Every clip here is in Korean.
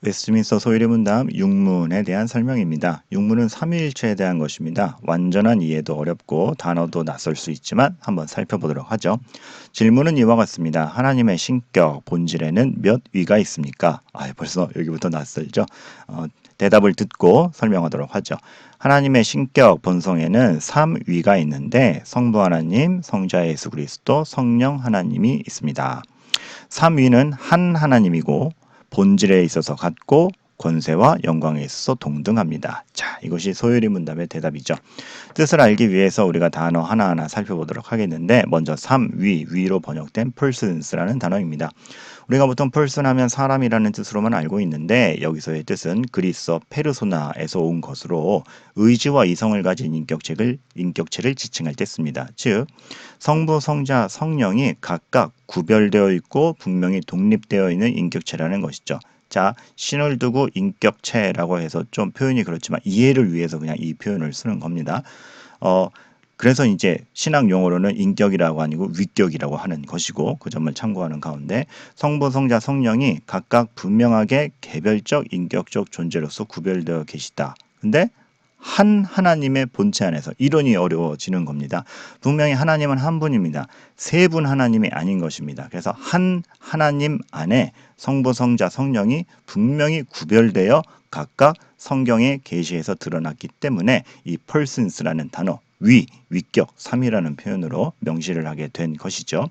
웨스트민스터 소유리 문답 6문에 대한 설명입니다. 6문은 삼위일체에 대한 것입니다. 완전한 이해도 어렵고 단어도 낯설 수 있지만 한번 살펴보도록 하죠. 질문은 이와 같습니다. 하나님의 신격, 본질에는 몇 위가 있습니까? 벌써 여기부터 낯설죠. 대답을 듣고 설명하도록 하죠. 하나님의 신격, 본성에는 3위가 있는데 성부 하나님, 성자 예수 그리스도, 성령 하나님이 있습니다. 3위는 한 하나님이고 본질에 있어서 같고 권세와 영광에 있어서 동등합니다. 자, 이것이 소요리 문답의 대답이죠. 뜻을 알기 위해서 우리가 단어 하나하나 살펴보도록 하겠는데 먼저 3위로 번역된 persons라는 단어입니다. 우리가 보통 person 하면 사람이라는 뜻으로만 알고 있는데 여기서의 뜻은 그리스어 페르소나에서 온 것으로 의지와 이성을 가진 인격체를 지칭할 때 씁니다. 즉 성부, 성자, 성령이 각각 구별되어 있고 분명히 독립되어 있는 인격체라는 것이죠. 자, 신을 두고 인격체라고 해서 좀 표현이 그렇지만 이해를 위해서 그냥 이 표현을 쓰는 겁니다. 그래서 이제 신학 용어로는 인격이라고 아니고 위격이라고 하는 것이고 그 점을 참고하는 가운데 성부, 성자, 성령이 각각 분명하게 개별적 인격적 존재로서 구별되어 계시다. 근데 한 하나님의 본체 안에서 이론이 어려워지는 겁니다. 분명히 하나님은 한 분입니다. 세 분 하나님이 아닌 것입니다. 그래서 한 하나님 안에 성부, 성자, 성령이 분명히 구별되어 각각 성경의 계시에서 드러났기 때문에 이 persons라는 단어 위격, 3이라는 표현으로 명시를 하게 된 것이죠.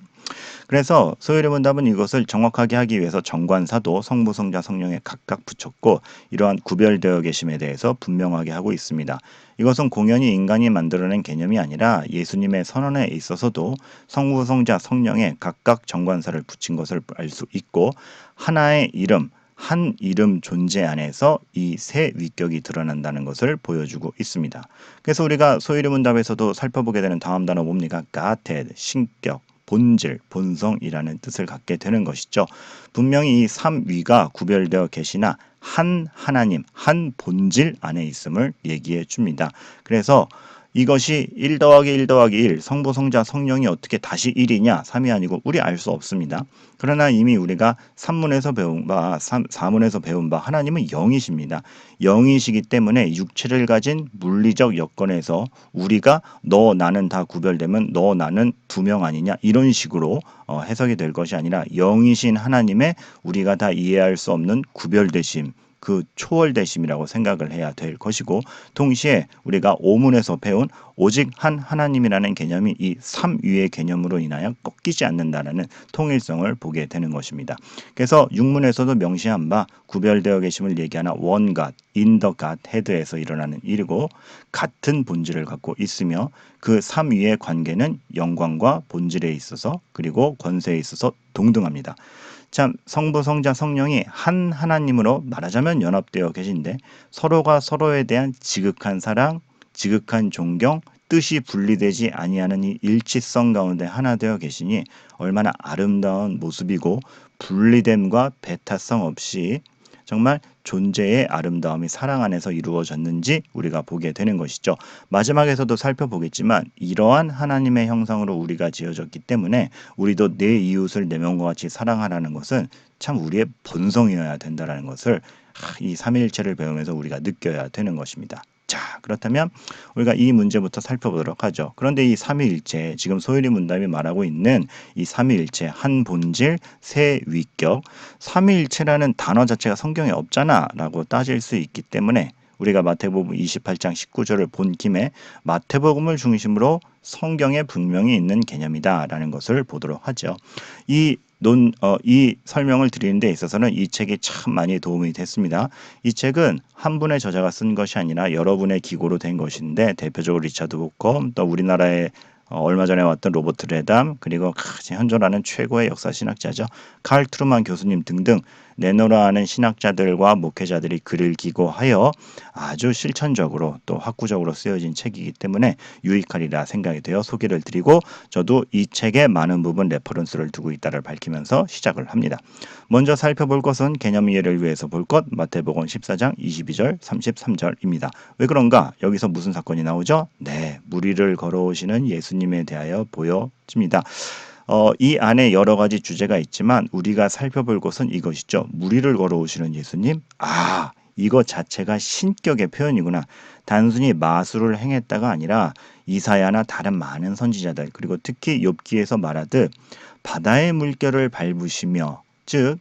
그래서 소요리 문답은 이것을 정확하게 하기 위해서 정관사도 성부, 성자, 성령에 각각 붙였고 이러한 구별되어 계심에 대해서 분명하게 하고 있습니다. 이것은 공연히 인간이 만들어낸 개념이 아니라 예수님의 선언에 있어서도 성부, 성자, 성령에 각각 정관사를 붙인 것을 알 수 있고 하나의 이름, 한 이름 존재 안에서 이 세 위격이 드러난다는 것을 보여주고 있습니다. 그래서 우리가 소요리 문답에서도 살펴보게 되는 다음 단어 뭡니까? 가테드, 신격, 본질, 본성이라는 뜻을 갖게 되는 것이죠. 분명히 이 3위가 구별되어 계시나 한 하나님, 한 본질 안에 있음을 얘기해 줍니다. 그래서 이것이 1 더하기 1 더하기 1, 성부, 성자, 성령이 어떻게 다시 1이냐? 3이 아니고 우리 알 수 없습니다. 그러나 이미 우리가 3문에서 배운 바, 4문에서 배운 바 하나님은 영이십니다. 영이시기 때문에 육체를 가진 물리적 여건에서 우리가 너 나는 다 구별되면 너 나는 두 명 아니냐 이런 식으로 해석이 될 것이 아니라 영이신 하나님의 우리가 다 이해할 수 없는 구별되심 그 초월되심이라고 생각을 해야 될 것이고 동시에 우리가 오문에서 배운 오직 한 하나님이라는 개념이 이 3위의 개념으로 인하여 꺾이지 않는다라는 통일성을 보게 되는 것입니다. 그래서 육문에서도 명시한 바 구별되어 계심을 얘기하는 one God, in the Godhead에서 일어나는 일이고 같은 본질을 갖고 있으며 그 3위의 관계는 영광과 본질에 있어서 그리고 권세에 있어서 동등합니다. 참 성부, 성자, 성령이 한 하나님으로 말하자면 연합되어 계신데 서로가 서로에 대한 지극한 사랑, 지극한 존경, 뜻이 분리되지 아니하는 이 일치성 가운데 하나 되어 계시니 얼마나 아름다운 모습이고 분리됨과 배타성 없이 정말 존재의 아름다움이 사랑 안에서 이루어졌는지 우리가 보게 되는 것이죠. 마지막에서도 살펴보겠지만 이러한 하나님의 형상으로 우리가 지어졌기 때문에 우리도 내 이웃을 내 명과 같이 사랑하라는 것은 참 우리의 본성이어야 된다는 것을 이 삼위일체를 배우면서 우리가 느껴야 되는 것입니다. 자, 그렇다면 우리가 이 문제부터 살펴보도록 하죠. 그런데 이 삼위일체, 지금 소유리 문답이 말하고 있는 이 삼위일체, 한 본질, 세 위격, 삼위일체라는 단어 자체가 성경에 없잖아 라고 따질 수 있기 때문에 우리가 마태복음 28장 19절을 본 김에 마태복음을 중심으로 성경에 분명히 있는 개념이다라는 것을 보도록 하죠. 이 설명을 드리는 데 있어서는 이 책이 참 많이 도움이 됐습니다. 이 책은 한 분의 저자가 쓴 것이 아니라 여러분의 기고로 된 것인데 대표적으로 리차드 부컴 또 우리나라의 얼마 전에 왔던 로버트 레담 그리고 가장 현존하는 최고의 역사 신학자죠. 칼 트루만 교수님 등등 내노라 하는 신학자들과 목회자들이 글을 기고하여 아주 실천적으로 또 학구적으로 쓰여진 책이기 때문에 유익하리라 생각이 되어 소개를 드리고 저도 이 책의 많은 부분 레퍼런스를 두고 있다를 밝히면서 시작을 합니다. 먼저 살펴볼 것은 개념 이해를 위해서 볼 것 마태복음 14장 22절 33절입니다. 왜 그런가? 여기서 무슨 사건이 나오죠? 네, 무리를 걸어오시는 예수님에 대하여 보여집니다. 이 안에 여러 가지 주제가 있지만 우리가 살펴볼 것은 이것이죠. 무리를 걸어오시는 예수님. 이거 자체가 신격의 표현이구나. 단순히 마술을 행했다가 아니라 이사야나 다른 많은 선지자들 그리고 특히 욥기에서 말하듯 바다의 물결을 밟으시며 즉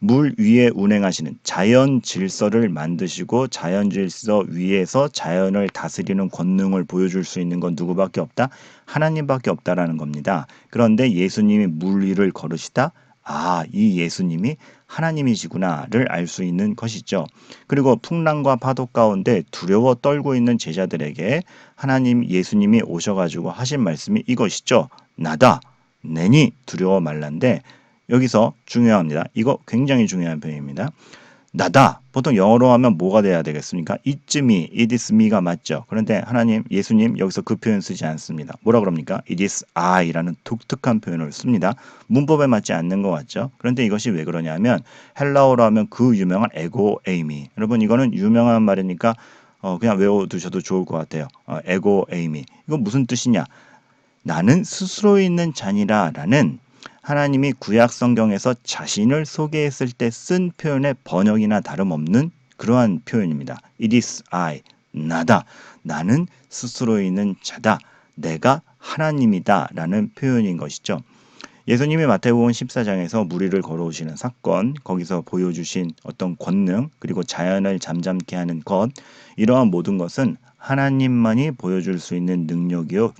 물 위에 운행하시는 자연 질서를 만드시고 자연 질서 위에서 자연을 다스리는 권능을 보여줄 수 있는 건 누구밖에 없다? 하나님밖에 없다라는 겁니다. 그런데 예수님이 물 위를 걸으시다? 이 예수님이 하나님이시구나를 알 수 있는 것이죠. 그리고 풍랑과 파도 가운데 두려워 떨고 있는 제자들에게 하나님 예수님이 오셔가지고 하신 말씀이 이것이죠. 나다. 내니 두려워 말란데 여기서 중요합니다. 이거 굉장히 중요한 표현입니다. 나다. 보통 영어로 하면 뭐가 돼야 되겠습니까? It's me, it is me가 맞죠. 그런데 하나님, 예수님 여기서 그 표현 쓰지 않습니다. 뭐라 그럽니까? It is I라는 독특한 표현을 씁니다. 문법에 맞지 않는 것 같죠. 그런데 이것이 왜 그러냐면 헬라어로 하면 그 유명한 에고 에이미. 여러분 이거는 유명한 말이니까 그냥 외워두셔도 좋을 것 같아요. 에고 에이미. 이거 무슨 뜻이냐? 나는 스스로 있는 자니라 라는 하나님이 구약 성경에서 자신을 소개했을 때 쓴 표현의 번역이나 다름없는 그러한 표현입니다. It is I, 나다. 나는 스스로 있는 자다. 내가 하나님이다 라는 표현인 것이죠. 예수님이 마태복음 14장에서 무리를 걸어오시는 사건, 거기서 보여주신 어떤 권능, 그리고 자연을 잠잠케 하는 것, 이러한 모든 것은 하나님만이 보여줄 수 있는 능력이요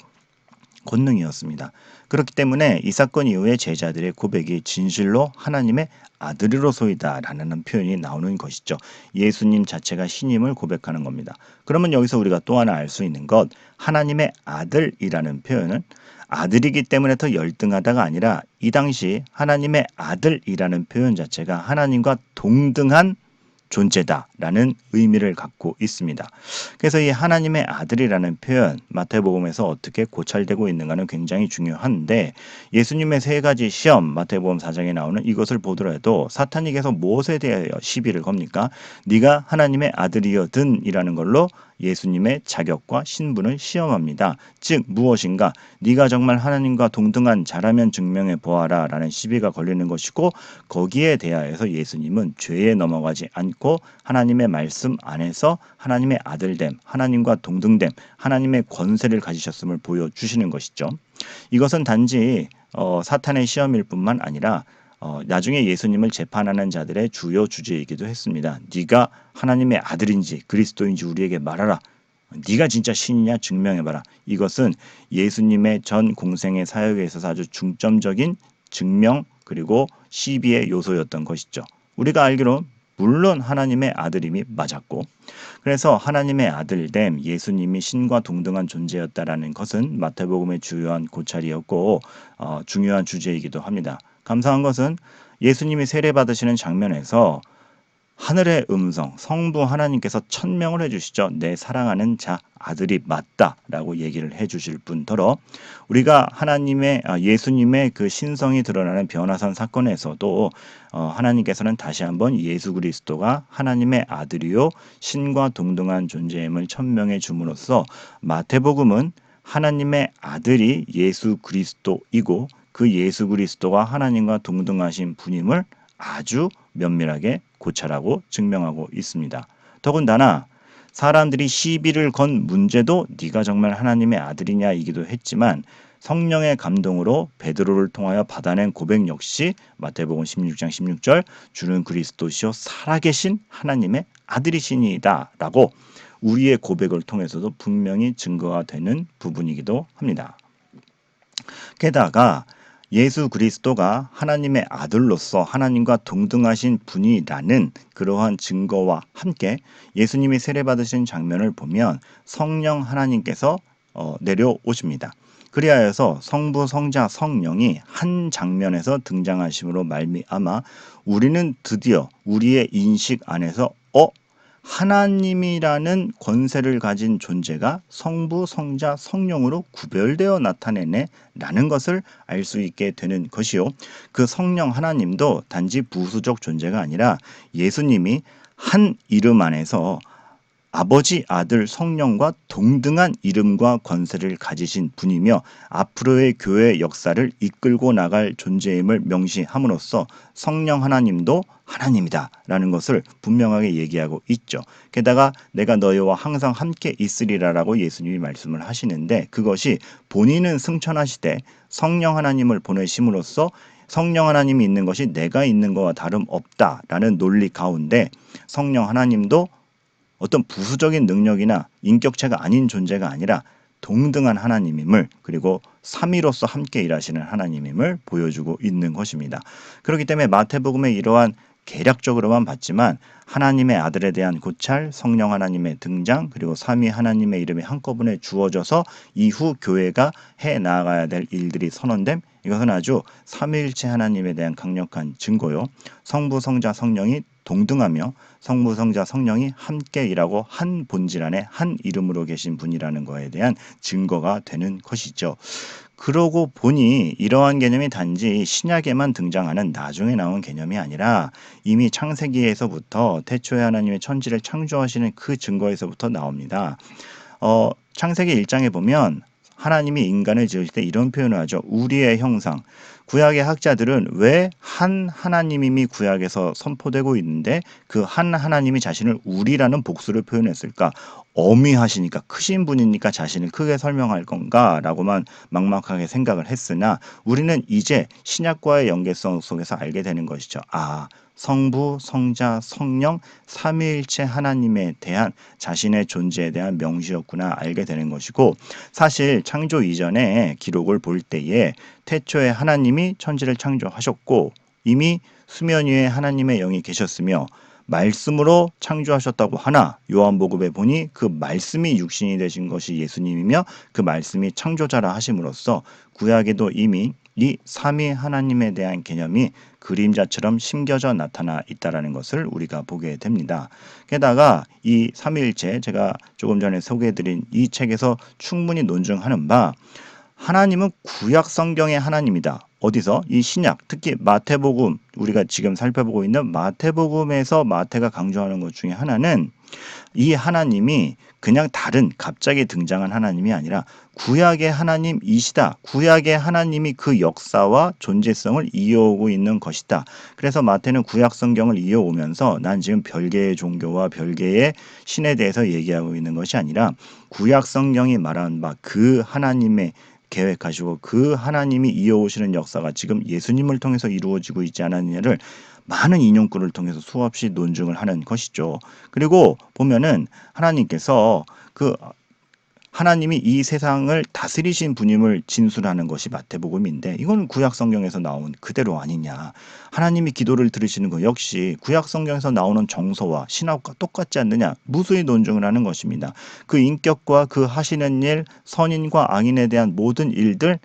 권능이었습니다. 그렇기 때문에 이 사건 이후에 제자들의 고백이 진실로 하나님의 아들이로소이다라는 표현이 나오는 것이죠. 예수님 자체가 신임을 고백하는 겁니다. 그러면 여기서 우리가 또 하나 알 수 있는 것, 하나님의 아들이라는 표현은 아들이기 때문에 더 열등하다가 아니라 이 당시 하나님의 아들이라는 표현 자체가 하나님과 동등한 존재다라는 의미를 갖고 있습니다. 그래서 이 하나님의 아들이라는 표현 마태복음에서 어떻게 고찰되고 있는가는 굉장히 중요한데 예수님의 세 가지 시험 마태복음 4장에 나오는 이것을 보더라도 사탄이 계속 무엇에 대하여 시비를 겁니까? 네가 하나님의 아들이여든 이라는 걸로 예수님의 자격과 신분을 시험합니다. 즉 무엇인가? 네가 정말 하나님과 동등한 자라면 증명해 보아라 라는 시비가 걸리는 것이고 거기에 대하여서 예수님은 죄에 넘어가지 않고 하나님의 말씀 안에서 하나님의 아들됨, 하나님과 동등됨, 하나님의 권세를 가지셨음을 보여주시는 것이죠. 이것은 단지 사탄의 시험일 뿐만 아니라 나중에 예수님을 재판하는 자들의 주요 주제이기도 했습니다. 네가 하나님의 아들인지 그리스도인지 우리에게 말하라. 네가 진짜 신이냐 증명해봐라. 이것은 예수님의 전 공생의 사역에 있어서 아주 중점적인 증명 그리고 시비의 요소였던 것이죠. 우리가 알기로 물론 하나님의 아들임이 맞았고 그래서 하나님의 아들됨 예수님이 신과 동등한 존재였다라는 것은 마태복음의 주요한 고찰이었고 중요한 주제이기도 합니다. 감사한 것은 예수님이 세례받으시는 장면에서 하늘의 음성, 성부 하나님께서 천명을 해주시죠. 내 사랑하는 자 아들이 맞다라고 얘기를 해주실 뿐더러 우리가 예수님의 그 신성이 드러나는 변화산 사건에서도 하나님께서는 다시 한번 예수 그리스도가 하나님의 아들이요 신과 동등한 존재임을 천명해 줌으로써 마태복음은 하나님의 아들이 예수 그리스도이고 그 예수 그리스도가 하나님과 동등하신 분임을 아주 면밀하게 고찰하고 증명하고 있습니다. 더군다나 사람들이 시비를 건 문제도 네가 정말 하나님의 아들이냐이기도 했지만 성령의 감동으로 베드로를 통하여 받아낸 고백 역시 마태복음 16장 16절 주는 그리스도시요 살아계신 하나님의 아들이시니이다 라고 우리의 고백을 통해서도 분명히 증거가 되는 부분이기도 합니다. 게다가 예수 그리스도가 하나님의 아들로서 하나님과 동등하신 분이라는 그러한 증거와 함께 예수님이 세례받으신 장면을 보면 성령 하나님께서 내려오십니다. 그리하여서 성부, 성자, 성령이 한 장면에서 등장하심으로 말미암아 우리는 드디어 우리의 인식 안에서 하나님이라는 권세를 가진 존재가 성부, 성자, 성령으로 구별되어 나타내네 라는 것을 알 수 있게 되는 것이요. 그 성령 하나님도 단지 부수적 존재가 아니라 예수님이 한 이름 안에서 아버지, 아들, 성령과 동등한 이름과 권세를 가지신 분이며 앞으로의 교회 역사를 이끌고 나갈 존재임을 명시함으로써 성령 하나님도 하나님이다라는 것을 분명하게 얘기하고 있죠. 게다가 내가 너희와 항상 함께 있으리라라고 예수님이 말씀을 하시는데, 그것이 본인은 승천하시되 성령 하나님을 보내심으로써 성령 하나님이 있는 것이 내가 있는 것과 다름없다라는 논리 가운데, 성령 하나님도 어떤 부수적인 능력이나 인격체가 아닌 존재가 아니라 동등한 하나님임을, 그리고 삼위로서 함께 일하시는 하나님임을 보여주고 있는 것입니다. 그렇기 때문에 마태복음의 이러한 개략적으로만 봤지만 하나님의 아들에 대한 고찰, 성령 하나님의 등장, 그리고 삼위 하나님의 이름이 한꺼번에 주어져서 이후 교회가 해 나가야 될 일들이 선언됨, 이것은 아주 삼위일체 하나님에 대한 강력한 증거요. 성부, 성자, 성령이 동등하며 성부, 성자, 성령이 함께 일하고 한 본질 안에 한 이름으로 계신 분이라는 것에 대한 증거가 되는 것이죠. 그러고 보니 이러한 개념이 단지 신약에만 등장하는 나중에 나온 개념이 아니라 이미 창세기에서부터 태초에 하나님의 천지를 창조하시는 그 증거에서부터 나옵니다. 창세기 1장에 보면 하나님이 인간을 지으실 때 이런 표현을 하죠. 우리의 형상. 구약의 학자들은 왜 한 하나님임이 구약에서 선포되고 있는데 그 한 하나님이 자신을 우리라는 복수를 표현했을까? 어미하시니까, 크신 분이니까 자신을 크게 설명할 건가? 라고만 막막하게 생각을 했으나 우리는 이제 신약과의 연계성 속에서 알게 되는 것이죠. 성부, 성자, 성령, 삼위일체 하나님에 대한 자신의 존재에 대한 명시였구나 알게 되는 것이고, 사실 창조 이전의 기록을 볼 때에 태초에 하나님이 천지를 창조하셨고 이미 수면 위에 하나님의 영이 계셨으며 말씀으로 창조하셨다고 하나, 요한복음에 보니 그 말씀이 육신이 되신 것이 예수님이며 그 말씀이 창조자라 하심으로써 구약에도 이미 이 삼위 하나님에 대한 개념이 그림자처럼 심겨져 나타나 있다는 것을 우리가 보게 됩니다. 게다가 이 삼위일체, 제가 조금 전에 소개해드린 이 책에서 충분히 논증하는 바, 하나님은 구약 성경의 하나님이다. 어디서? 이 신약, 특히 마태복음, 우리가 지금 살펴보고 있는 마태복음에서 마태가 강조하는 것 중에 하나는 이 하나님이 그냥 다른 갑자기 등장한 하나님이 아니라 구약의 하나님이시다. 구약의 하나님이 그 역사와 존재성을 이어오고 있는 것이다. 그래서 마태는 구약 성경을 이어오면서 난 지금 별개의 종교와 별개의 신에 대해서 얘기하고 있는 것이 아니라 구약 성경이 말하는 바 그 하나님의 계획하시고 그 하나님이 이어오시는 역사가 지금 예수님을 통해서 이루어지고 있지 않았느냐를 많은 인용글을 통해서 수없이 논증을 하는 것이죠. 그리고 보면은 하나님께서 하나님이 이 세상을 다스리신 분임을 진술하는 것이 마태복음인데, 이건 구약 성경에서 나온 그대로 아니냐. 하나님이 기도를 들으시는 것 역시 구약 성경에서 나오는 정서와 신학과 똑같지 않느냐, 무수히 논증을 하는 것입니다. 그 인격과 그 하시는 일, 선인과 악인에 대한 모든 일들,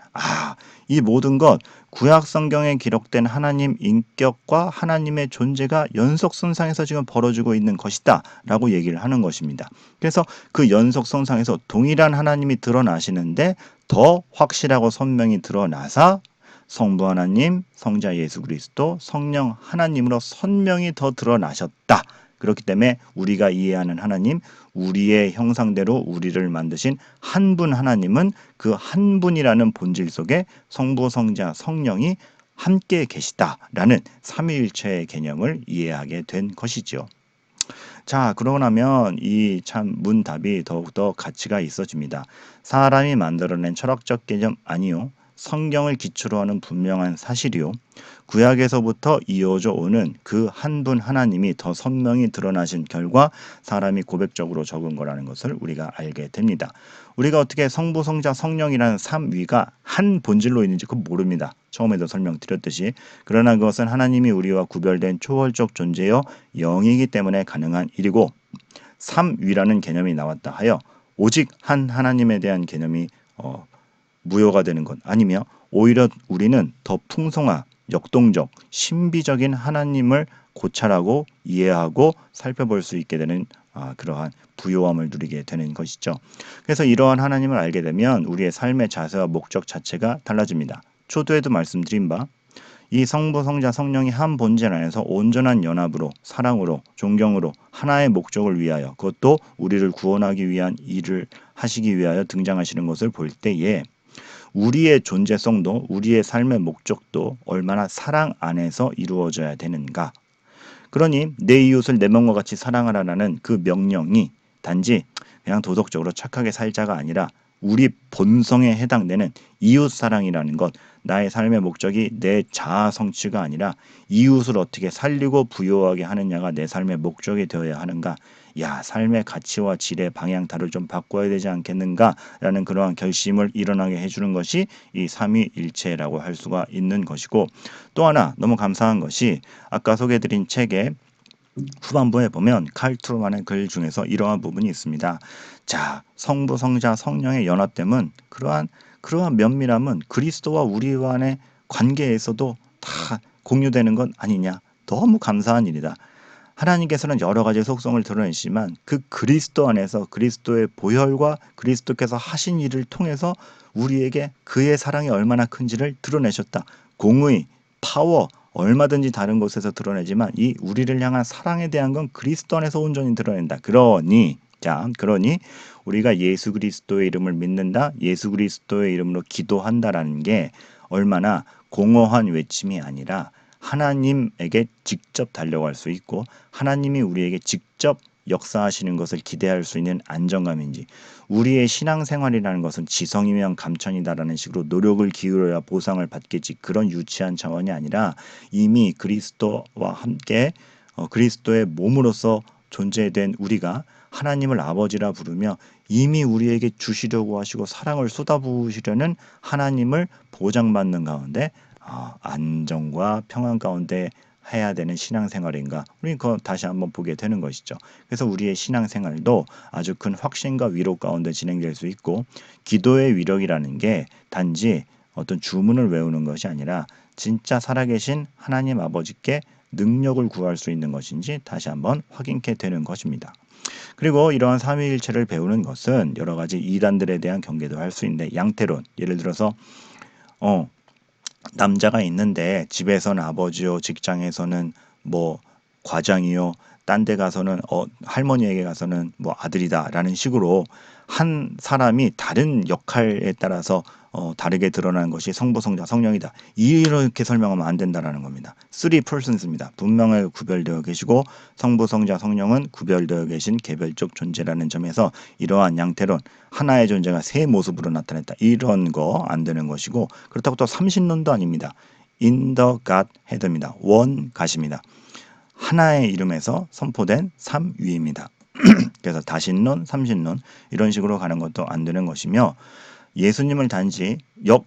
이 모든 것 구약 성경에 기록된 하나님 인격과 하나님의 존재가 연속선상에서 지금 벌어지고 있는 것이다 라고 얘기를 하는 것입니다. 그래서 그 연속선상에서 동일한 하나님이 드러나시는데 더 확실하고 선명히 드러나사 성부 하나님, 성자 예수 그리스도, 성령 하나님으로 선명히 더 드러나셨다. 그렇기 때문에 우리가 이해하는 하나님, 우리의 형상대로 우리를 만드신 한 분 하나님은 그 한 분이라는 본질 속에 성부, 성자, 성령이 함께 계시다라는 삼위일체의 개념을 이해하게 된 것이죠. 자, 그러고 나면 이 참 문답이 더욱더 가치가 있어집니다. 사람이 만들어낸 철학적 개념 아니요, 성경을 기초로 하는 분명한 사실이요, 구약에서부터 이어져 오는 그 한 분 하나님이 더 선명히 드러나신 결과 사람이 고백적으로 적은 거라는 것을 우리가 알게 됩니다. 우리가 어떻게 성부, 성자, 성령이라는 삼위가 한 본질로 있는지 그건 모릅니다. 처음에도 설명드렸듯이. 그러나 그것은 하나님이 우리와 구별된 초월적 존재여 영이기 때문에 가능한 일이고, 삼위라는 개념이 나왔다 하여 오직 한 하나님에 대한 개념이 무효가 되는 것 아니며, 오히려 우리는 더 풍성한 역동적 신비적인 하나님을 고찰하고 이해하고 살펴볼 수 있게 되는 그러한 부요함을 누리게 되는 것이죠. 그래서 이러한 하나님을 알게 되면 우리의 삶의 자세와 목적 자체가 달라집니다. 초두에도 말씀드린 바 이 성부, 성자, 성령이 한 본질 안에서 온전한 연합으로 사랑으로 존경으로 하나의 목적을 위하여 그것도 우리를 구원하기 위한 일을 하시기 위하여 등장하시는 것을 볼 때에 우리의 존재성도 우리의 삶의 목적도 얼마나 사랑 안에서 이루어져야 되는가. 그러니 내 이웃을 내 몸과 같이 사랑하라는 그 명령이 단지 그냥 도덕적으로 착하게 살자가 아니라 우리 본성에 해당되는 이웃 사랑이라는 것, 나의 삶의 목적이 내 자아 성취가 아니라 이웃을 어떻게 살리고 부요하게 하느냐가 내 삶의 목적이 되어야 하는가. 야, 삶의 가치와 질의 방향타를 좀 바꿔야 되지 않겠는가라는 그러한 결심을 일어나게 해주는 것이 이 삼위일체라고 할 수가 있는 것이고, 또 하나 너무 감사한 것이 아까 소개해드린 책에 후반부에 보면 칼 트루만의 글 중에서 이러한 부분이 있습니다. 자, 성부, 성자, 성령의 연합됨은 그러한 면밀함은 그리스도와 우리와의 관계에서도 다 공유되는 것 아니냐. 너무 감사한 일이다. 하나님께서는 여러 가지 속성을 드러내시지만 그 그리스도 안에서 그리스도의 보혈과 그리스도께서 하신 일을 통해서 우리에게 그의 사랑이 얼마나 큰지를 드러내셨다. 공의, 파워, 얼마든지 다른 곳에서 드러내지만 이 우리를 향한 사랑에 대한 건 그리스도 안에서 온전히 드러낸다. 그러니 우리가 예수 그리스도의 이름을 믿는다. 예수 그리스도의 이름으로 기도한다라는 게 얼마나 공허한 외침이 아니라 하나님에게 직접 달려갈 수 있고 하나님이 우리에게 직접 역사하시는 것을 기대할 수 있는 안정감인지, 우리의 신앙생활이라는 것은 지성이면 감천이다라는 식으로 노력을 기울여야 보상을 받겠지, 그런 유치한 차원이 아니라 이미 그리스도와 함께 그리스도의 몸으로서 존재된 우리가 하나님을 아버지라 부르며 이미 우리에게 주시려고 하시고 사랑을 쏟아부으시려는 하나님을 보장받는 가운데 안정과 평안 가운데 해야 되는 신앙생활인가, 우리 그거 다시 한번 보게 되는 것이죠. 그래서 우리의 신앙생활도 아주 큰 확신과 위로 가운데 진행될 수 있고, 기도의 위력이라는 게 단지 어떤 주문을 외우는 것이 아니라 진짜 살아계신 하나님 아버지께 능력을 구할 수 있는 것인지 다시 한번 확인케 되는 것입니다. 그리고 이러한 삼위일체를 배우는 것은 여러 가지 이단들에 대한 경계도 할 수 있는데, 양태론, 예를 들어서 남자가 있는데 집에서는 아버지요, 직장에서는 뭐 과장이요, 딴 데 가서는 할머니에게 가서는 뭐 아들이다라는 식으로 한 사람이 다른 역할에 따라서 다르게 드러나는 것이 성부, 성자, 성령이다. 이렇게 설명하면 안 된다라는 겁니다. Three persons입니다. 분명하게 구별되어 계시고 성부, 성자, 성령은 구별되어 계신 개별적 존재라는 점에서 이러한 양태론, 하나의 존재가 세 모습으로 나타냈다, 이런 거 안 되는 것이고, 그렇다고 또 삼신론도 아닙니다. In the Godhead입니다. 원 가십니다. 하나의 이름에서 선포된 삼위입니다. 그래서 다신론, 삼신론 이런 식으로 가는 것도 안 되는 것이며, 예수님을 단지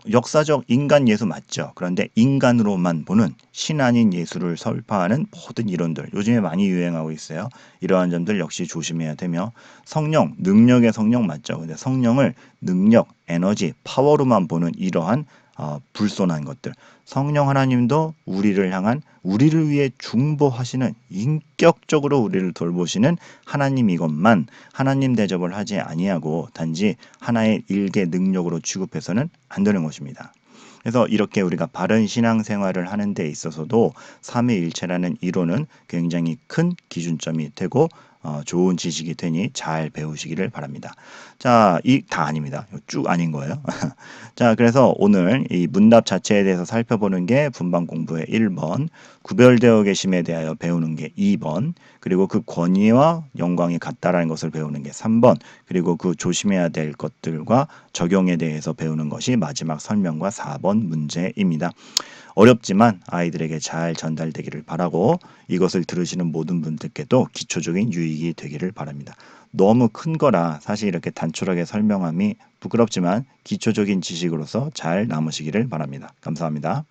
역사적 인간 예수 맞죠. 그런데 인간으로만 보는 신 아닌 예수를 설파하는 모든 이론들 요즘에 많이 유행하고 있어요. 이러한 점들 역시 조심해야 되며, 성령, 능력의 성령 맞죠. 근데 성령을 능력, 에너지, 파워로만 보는 이러한 불손한 것들, 성령 하나님도 우리를 향한, 우리를 위해 중보하시는, 인격적으로 우리를 돌보시는 하나님, 이것만 하나님 대접을 하지 아니하고 단지 하나의 일개 능력으로 취급해서는 안 되는 것입니다. 그래서 이렇게 우리가 바른 신앙생활을 하는 데 있어서도 삼위일체라는 이론은 굉장히 큰 기준점이 되고 좋은 지식이 되니 잘 배우시기를 바랍니다. 자, 다 아닙니다. 쭉 아닌 거예요. 자, 그래서 오늘 이 문답 자체에 대해서 살펴보는 게 분방 공부의 1번, 구별되어 계심에 대하여 배우는 게 2번, 그리고 그 권위와 영광이 같다라는 것을 배우는 게 3번, 그리고 그 조심해야 될 것들과 적용에 대해서 배우는 것이 마지막 설명과 4번 문제입니다. 어렵지만 아이들에게 잘 전달되기를 바라고, 이것을 들으시는 모든 분들께도 기초적인 유익이 되기를 바랍니다. 너무 큰 거라 사실 이렇게 단촐하게 설명함이 부끄럽지만 기초적인 지식으로서 잘 남으시기를 바랍니다. 감사합니다.